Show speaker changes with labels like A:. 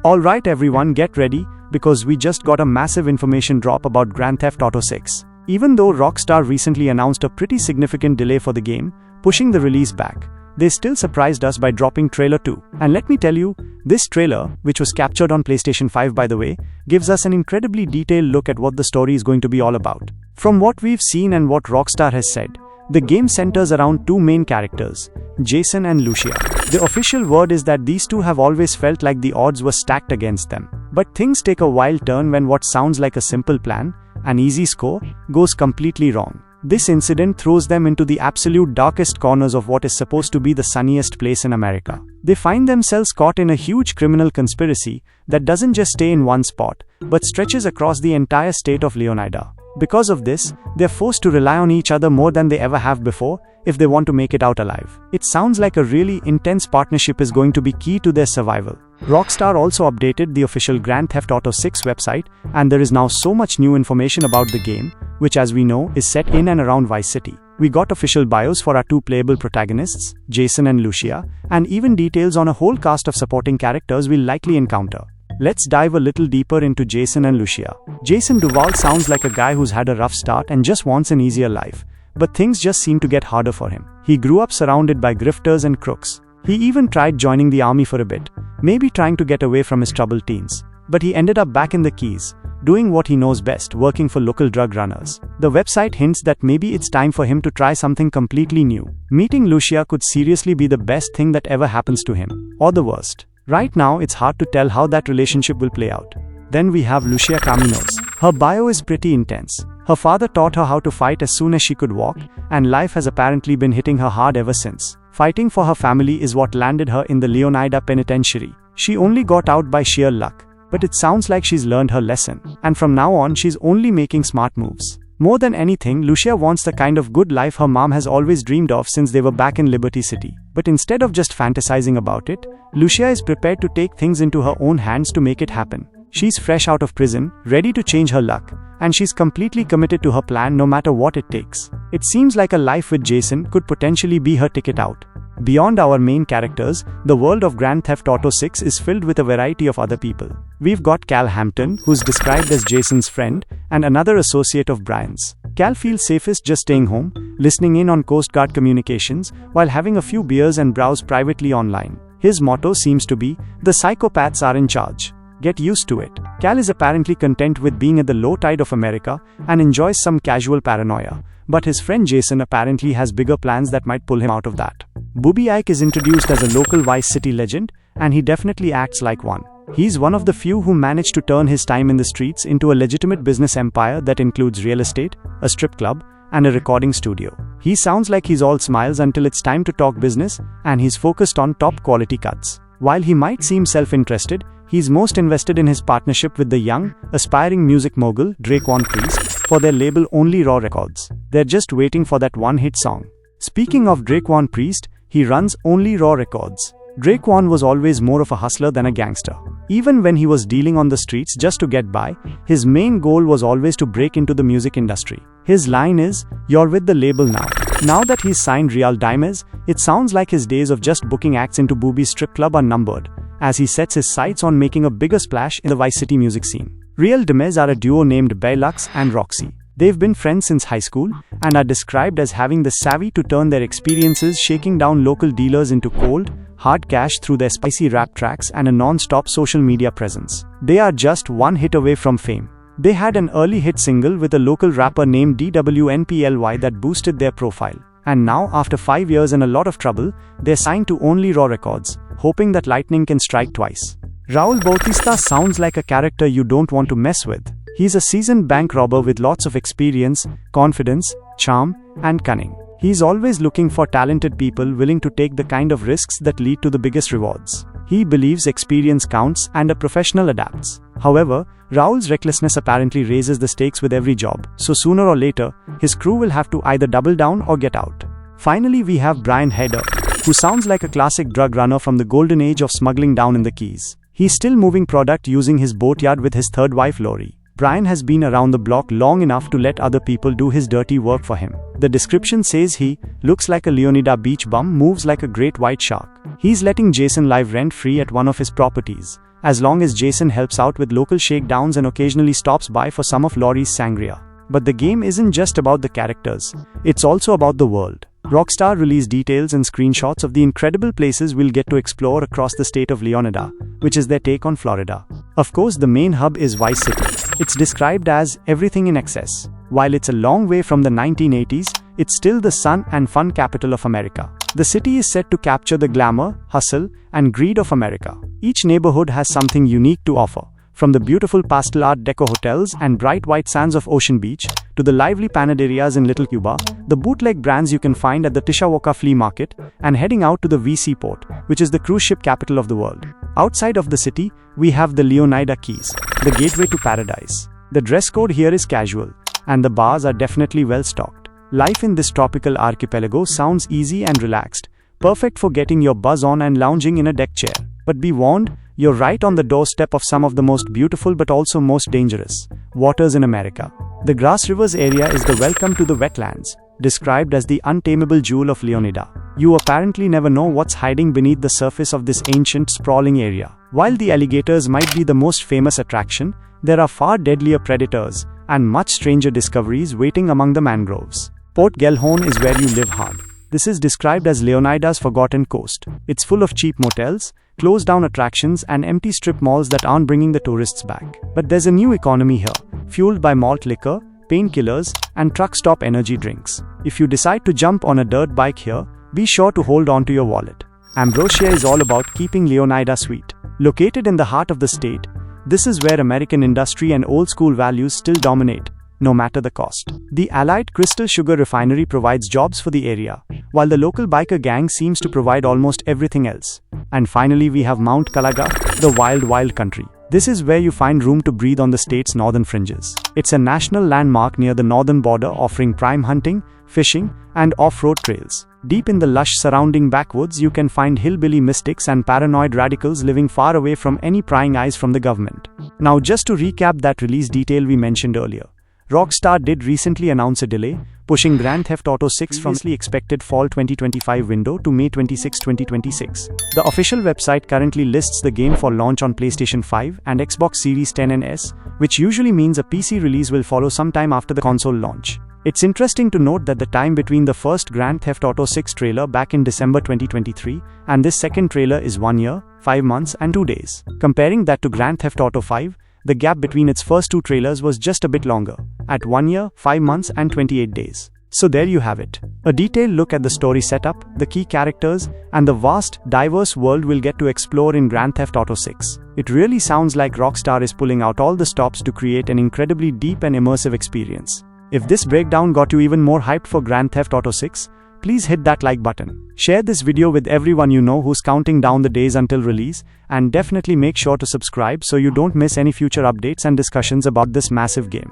A: Alright everyone, get ready, because we just got a massive information drop about Grand Theft Auto 6. Even though Rockstar recently announced a pretty significant delay for the game, pushing the release back, they still surprised us by dropping trailer 2. And let me tell you, this trailer, which was captured on PlayStation 5 by the way, gives us an incredibly detailed look at what the story is going to be all about. From what we've seen and what Rockstar has said, the game centers around two main characters, Jason and Lucia. The official word is that these two have always felt like the odds were stacked against them. But things take a wild turn when what sounds like a simple plan, an easy score, goes completely wrong. This incident throws them into the absolute darkest corners of what is supposed to be the sunniest place in America. They find themselves caught in a huge criminal conspiracy that doesn't just stay in one spot, but stretches across the entire state of Leonida. Because of this, they're forced to rely on each other more than they ever have before if they want to make it out alive. It sounds like a really intense partnership is going to be key to their survival. Rockstar also updated the official Grand Theft Auto 6 website, and there is now so much new information about the game, which as we know is set in and around Vice City. We got official bios for our two playable protagonists, Jason and Lucia, and even details on a whole cast of supporting characters we'll likely encounter. Let's dive a little deeper into Jason and Lucia. Jason Duval sounds like a guy who's had a rough start and just wants an easier life, but things just seem to get harder for him. He grew up surrounded by grifters and crooks. He even tried joining the army for a bit, maybe trying to get away from his troubled teens. But he ended up back in the Keys, doing what he knows best, working for local drug runners. The website hints that maybe it's time for him to try something completely new. Meeting Lucia could seriously be the best thing that ever happens to him, or the worst. Right now, it's hard to tell how that relationship will play out. Then we have Lucia Caminos. Her bio is pretty intense. Her father taught her how to fight as soon as she could walk, and life has apparently been hitting her hard ever since. Fighting for her family is what landed her in the Leonida penitentiary. She only got out by sheer luck, but it sounds like she's learned her lesson, and from now on she's only making smart moves. More than anything, Lucia wants the kind of good life her mom has always dreamed of since they were back in Liberty City. But instead of just fantasizing about it, Lucia is prepared to take things into her own hands to make it happen. She's fresh out of prison, ready to change her luck, and she's completely committed to her plan no matter what it takes. It seems like a life with Jason could potentially be her ticket out. Beyond our main characters, the world of Grand Theft Auto 6 is filled with a variety of other people. We've got Cal Hampton, who's described as Jason's friend, and another associate of Brian's. Cal feels safest just staying home, listening in on Coast Guard communications, while having a few beers and browse privately online. His motto seems to be, "The psychopaths are in charge. Get used to it." Cal is apparently content with being at the low tide of America and enjoys some casual paranoia, but his friend Jason apparently has bigger plans that might pull him out of that. Boobie Ike is introduced as a local Vice City legend, and he definitely acts like one. He's one of the few who managed to turn his time in the streets into a legitimate business empire that includes real estate, a strip club, and a recording studio. He sounds like he's all smiles until it's time to talk business, and he's focused on top quality cuts. While he might seem self-interested, he's most invested in his partnership with the young, aspiring music mogul Dre'Quan Priest for their label Only Raw Records. They're just waiting for that one-hit song. Speaking of Dre'Quan Priest, he runs Only Raw Records. Dre'Quan was always more of a hustler than a gangster. Even when he was dealing on the streets just to get by, his main goal was always to break into the music industry. His line is, "You're with the label now." Now that he's signed Real Dimez, it sounds like his days of just booking acts into Boobie's strip club are numbered, as he sets his sights on making a bigger splash in the Vice City music scene. Real Dimez are a duo named Bae-Luxe and Roxy. They've been friends since high school, and are described as having the savvy to turn their experiences shaking down local dealers into cold, hard cash through their spicy rap tracks and a non-stop social media presence. They are just one hit away from fame. They had an early hit single with a local rapper named DWNPLY that boosted their profile. And now, after 5 years and a lot of trouble, they're signed to Only Raw Records, hoping that lightning can strike twice. Raul Bautista sounds like a character you don't want to mess with. He's a seasoned bank robber with lots of experience, confidence, charm, and cunning. He's always looking for talented people willing to take the kind of risks that lead to the biggest rewards. He believes experience counts and a professional adapts. However, Raul's recklessness apparently raises the stakes with every job, so sooner or later, his crew will have to either double down or get out. Finally, we have Brian Heder, who sounds like a classic drug runner from the golden age of smuggling down in the Keys. He's still moving product using his boatyard with his third wife Lori. Brian has been around the block long enough to let other people do his dirty work for him. The description says he looks like a Leonida beach bum, moves like a great white shark. He's letting Jason live rent-free at one of his properties, as long as Jason helps out with local shakedowns and occasionally stops by for some of Laurie's sangria. But the game isn't just about the characters, it's also about the world. Rockstar released details and screenshots of the incredible places we'll get to explore across the state of Leonida, which is their take on Florida. Of course, the main hub is Vice City. It's described as everything in excess. While it's a long way from the 1980s, it's still the sun and fun capital of America. The city is set to capture the glamour, hustle, and greed of America. Each neighborhood has something unique to offer, from the beautiful pastel art deco hotels and bright white sands of Ocean Beach, to the lively panaderias in Little Cuba, the bootleg brands you can find at the Tishawaka Flea Market, and heading out to the VC Port, which is the cruise ship capital of the world. Outside of the city, we have the Leonida Keys, the gateway to paradise. The dress code here is casual, and the bars are definitely well stocked. Life in this tropical archipelago sounds easy and relaxed, perfect for getting your buzz on and lounging in a deck chair. But be warned, you're right on the doorstep of some of the most beautiful but also most dangerous waters in America. The Grassrivers area is the welcome to the wetlands, described as the untamable jewel of Leonida. You apparently never know what's hiding beneath the surface of this ancient, sprawling area. While the alligators might be the most famous attraction, there are far deadlier predators and much stranger discoveries waiting among the mangroves. Port Gellhorn is where you live hard. This is described as Leonida's forgotten coast. It's full of cheap motels, closed-down attractions, and empty strip malls that aren't bringing the tourists back. But there's a new economy here, fueled by malt liquor, painkillers, and truck stop energy drinks. If you decide to jump on a dirt bike here, be sure to hold on to your wallet. Ambrosia is all about keeping Leonida sweet. Located in the heart of the state, this is where American industry and old-school values still dominate, no matter the cost. The Allied Crystal Sugar Refinery provides jobs for the area, while the local biker gang seems to provide almost everything else. And finally, we have Mount Kalaga, the wild country. This is where you find room to breathe on the state's northern fringes. It's a national landmark near the northern border, offering prime hunting, fishing, and off-road trails. Deep in the lush surrounding backwoods, you can find hillbilly mystics and paranoid radicals living far away from any prying eyes from the government. Now, just to recap that release detail we mentioned earlier, Rockstar did recently announce a delay, pushing Grand Theft Auto 6 from the expected fall 2025 window to May 26, 2026. The official website currently lists the game for launch on PlayStation 5 and Xbox Series X and S, which usually means a PC release will follow sometime after the console launch. It's interesting to note that the time between the first Grand Theft Auto 6 trailer back in December 2023 and this second trailer is 1 year, 5 months, and 2 days. Comparing that to Grand Theft Auto 5, the gap between its first two trailers was just a bit longer, at 1 year, 5 months, and 28 days. So there you have it. A detailed look at the story setup, the key characters, and the vast, diverse world we'll get to explore in Grand Theft Auto 6. It really sounds like Rockstar is pulling out all the stops to create an incredibly deep and immersive experience. If this breakdown got you even more hyped for Grand Theft Auto 6, please hit that like button. Share this video with everyone you know who's counting down the days until release, and definitely make sure to subscribe so you don't miss any future updates and discussions about this massive game.